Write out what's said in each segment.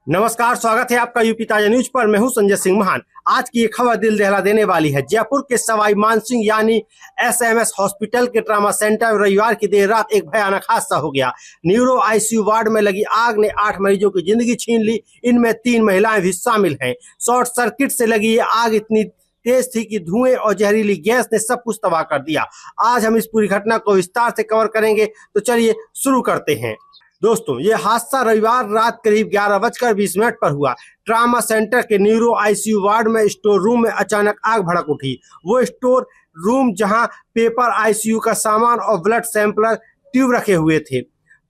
नमस्कार, स्वागत है आपका यूपी ताजा न्यूज पर। मैं हूं संजय सिंह महान। आज की ये खबर दिल दहला देने वाली है। जयपुर के सवाई मानसिंह यानी एसएमएस हॉस्पिटल के ट्रामा सेंटर में रविवार की देर रात एक भयानक हादसा हो गया। न्यूरो आईसीयू वार्ड में लगी आग ने 8 मरीजों की जिंदगी छीन ली। इनमें 3 महिलाएं भी शामिल हैं। शॉर्ट सर्किट से लगी ये आग इतनी तेज थी कि धुएं और जहरीली गैस ने सब कुछ तबाह कर दिया। आज हम इस पूरी घटना को विस्तार से कवर करेंगे, तो चलिए शुरू करते हैं। दोस्तों, ये हादसा रविवार रात करीब 11:20 पर हुआ। ट्रामा सेंटर के न्यूरो आईसीयू वार्ड में स्टोर रूम में अचानक आग भड़क उठी। वो स्टोर रूम जहां पेपर आईसीयू का सामान और ब्लड सैंपलर ट्यूब रखे हुए थे,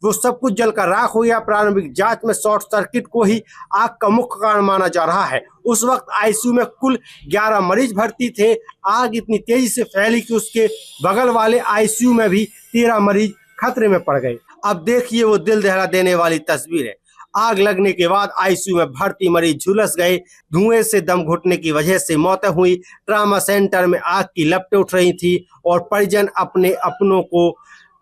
वो सब कुछ जलकर राख हो गया। प्रारंभिक जांच में शॉर्ट सर्किट को ही आग का मुख्य कारण माना जा रहा है। उस वक्त आईसीयू में कुल 11 मरीज भर्ती थे। आग इतनी तेजी से फैली कि उसके बगल वाले आईसीयू में भी 13 मरीज खतरे में पड़ गए। अब देखिए वो दिल दहला देने वाली तस्वीरें। आग लगने के बाद आईसीयू में भर्ती मरीज झुलस गए। धुएं से दम घुटने की वजह से मौतें हुई। ट्रामा सेंटर में आग की लपटें उठ रही थी और परिजन अपने अपनों को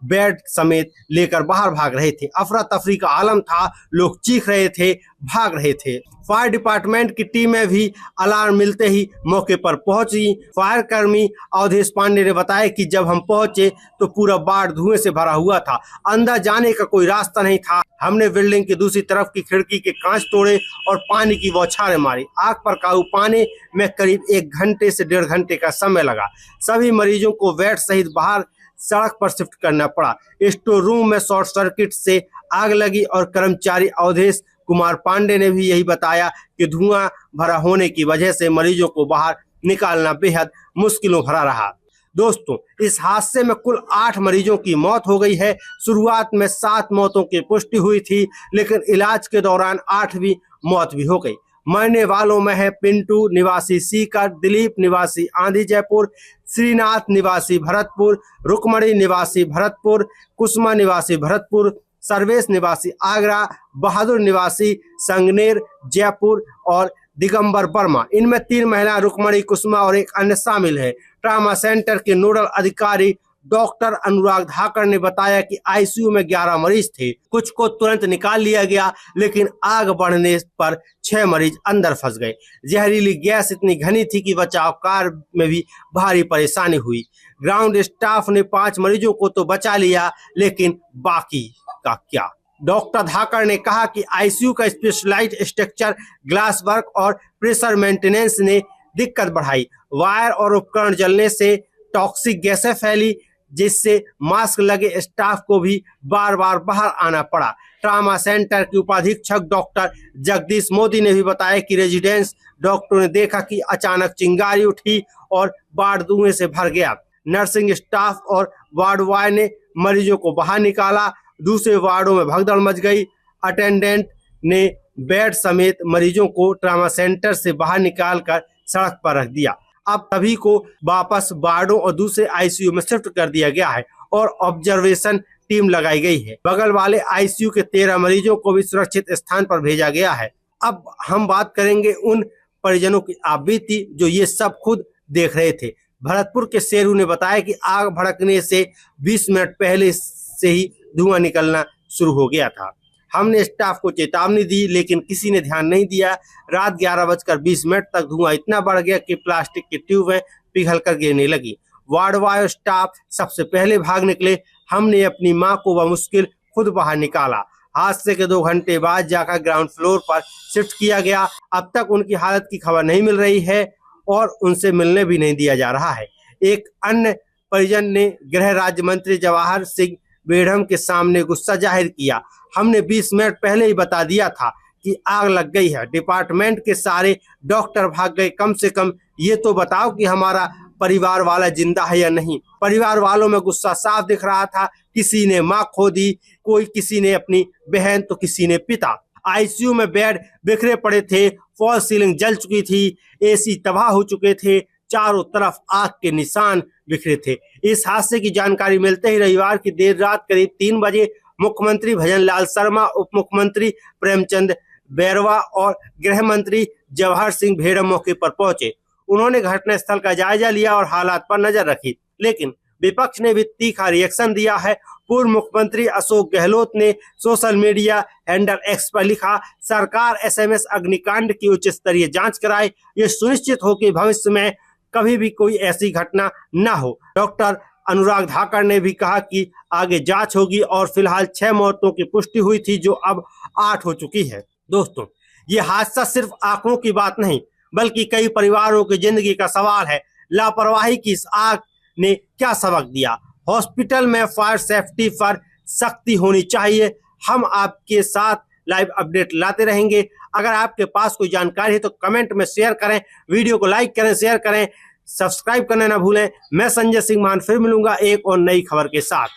बेड समेत लेकर बाहर भाग रहे थे। अफरा तफरी का आलम था। लोग चीख रहे थे, भाग रहे थे। फायर डिपार्टमेंट की टीमें भी अलार्म मिलते ही मौके पर पहुंची। फायर कर्मी अवधेश पांडे ने बताया कि जब हम पहुंचे तो पूरा वार्ड धुएं से भरा हुआ था। अंदर जाने का कोई रास्ता नहीं था। हमने बिल्डिंग की दूसरी तरफ की खिड़की के कांच तोड़े और पानी की बौछारें मारी। आग पर काबू पाने में करीब 1 घंटे से 1.5 घंटे का समय लगा। सभी मरीजों को बेड सहित बाहर सड़क पर शिफ्ट करना पड़ा। स्टोर रूम में शॉर्ट सर्किट से आग लगी और कर्मचारी अवधेश कुमार पांडे ने भी यही बताया कि धुआं भरा होने की वजह से मरीजों को बाहर निकालना बेहद मुश्किलों भरा रहा। दोस्तों, इस हादसे में कुल 8 मरीजों की मौत हो गई है। शुरुआत में 7 मौतों की पुष्टि हुई थी, लेकिन इलाज के दौरान 8वीं मौत भी हो गई। मरने वालों में है पिंटू निवासी सीकर, दिलीप निवासी आंधी जयपुर, श्रीनाथ निवासी भरतपुर, रुकमणी निवासी भरतपुर, कुसुमा निवासी भरतपुर, सर्वेश निवासी आगरा, बहादुर निवासी संगनेर जयपुर और दिगंबर वर्मा। इनमें 3 महिला रुकमणी, कुसुमा और एक अन्य शामिल है। ट्रामा सेंटर के नोडल अधिकारी डॉक्टर अनुराग धाकड़ ने बताया कि आईसीयू में 11 मरीज थे। कुछ को तुरंत निकाल लिया गया, लेकिन आग बढ़ने पर 6 मरीज अंदर फंस गए। जहरीली गैस इतनी घनी थी कि बचाव कार्य में भी भारी परेशानी हुई। ग्राउंड स्टाफ ने 5 मरीजों को तो बचा लिया, लेकिन बाकी का क्या? डॉक्टर धाकड़ ने कहा कि आईसीयू का स्पेशलाइज्ड स्ट्रक्चर, ग्लास वर्क और प्रेशर मेंटेनेंस ने दिक्कत बढ़ाई। वायर और उपकरण जलने से टॉक्सिक गैसें फैली, जिससे मास्क लगे स्टाफ को भी बार बार बाहर आना पड़ा। ट्रामा सेंटर के उपाधीक्षक डॉक्टर जगदीश मोदी ने भी बताया कि रेजिडेंस डॉक्टरों ने देखा कि अचानक चिंगारी उठी और वार्ड धुएं से भर गया। नर्सिंग स्टाफ और वार्ड बॉय ने मरीजों को बाहर निकाला। दूसरे वार्डों में भगदड़ मच गई। अटेंडेंट ने बेड समेत मरीजों को ट्रामा सेंटर से बाहर निकालकर सड़क पर रख दिया। अब सभी को वापस वार्डों और दूसरे आईसीयू में शिफ्ट कर दिया गया है और ऑब्जर्वेशन टीम लगाई गई है। बगल वाले आईसीयू के 13 मरीजों को भी सुरक्षित स्थान पर भेजा गया है। अब हम बात करेंगे उन परिजनों की आप बीती जो ये सब खुद देख रहे थे। भरतपुर के शेरू ने बताया कि आग भड़कने से 20 मिनट पहले से ही धुआं निकलना शुरू हो गया था। हमने स्टाफ को चेतावनी दी, लेकिन किसी ने ध्यान नहीं दिया। रात 11:20 तक धुआं इतना बढ़ गया कि प्लास्टिक की ट्यूबें पिघलकर गिरने लगी। वार्ड बॉय स्टाफ सबसे पहले भाग निकले। हमने अपनी मां को बमुश्किल खुद बाहर निकाला। हादसे के 2 घंटे बाद जाकर ग्राउंड फ्लोर पर शिफ्ट किया गया। अब तक उनकी हालत की खबर नहीं मिल रही है और उनसे मिलने भी नहीं दिया जा रहा है। एक अन्य परिजन ने गृह राज्य मंत्री जवाहर सिंह बेढ़म के सामने गुस्सा जाहिर किया। हमने 20 मिनट पहले ही बता दिया था कि आग लग गई है। डिपार्टमेंट के सारे डॉक्टर भाग गए। कम से कम ये तो बताओ कि हमारा परिवार वाला जिंदा है या नहीं। परिवार वालों में गुस्सा साफ दिख रहा था। किसी ने मां खो दी, कोई किसी ने अपनी बहन, तो किसी ने पिता। आईसीयू में बेड बिखरे पड़े थे। फॉल सीलिंग जल चुकी थी। एसी तबाह हो चुके थे। चारों तरफ आग के निशान बिखरे थे। इस हादसे की जानकारी मिलते ही रविवार की देर रात करीब 3 बजे मुख्यमंत्री भजन लाल शर्मा, उप मुख्यमंत्री प्रेमचंद बैरवा और गृह मंत्री जवाहर सिंह बेढ़म मौके पर पहुंचे। उन्होंने घटनास्थल का जायजा लिया और हालात पर नजर रखी, लेकिन विपक्ष ने भी तीखा रिएक्शन दिया है। पूर्व मुख्यमंत्री अशोक गहलोत ने सोशल मीडिया हैंडल एक्स पर लिखा, सरकार एसएमएस अग्निकांड की उच्च स्तरीय जांच कराए, ये सुनिश्चित हो कि भविष्य में कभी भी कोई ऐसी घटना न हो। डॉक्टर अनुराग धाकड़ ने भी कहा कि आगे जांच होगी और फिलहाल 6 मौतों की पुष्टि हुई थी, जो अब 8 हो चुकी है। दोस्तों, ये हादसा सिर्फ आंकड़ों की बात नहीं, बल्कि कई परिवारों की जिंदगी का सवाल है। लापरवाही की इस आग ने क्या सबक दिया? हॉस्पिटल में फायर सेफ्टी पर सख्ती होनी चाहिए। हम आपके साथ लाइव अपडेट लाते रहेंगे। अगर आपके पास कोई जानकारी है तो कमेंट में शेयर करें, वीडियो को लाइक करें, शेयर करें, सब्सक्राइब करना ना भूलें। मैं संजय सिंह मान फिर मिलूंगा एक और नई खबर के साथ।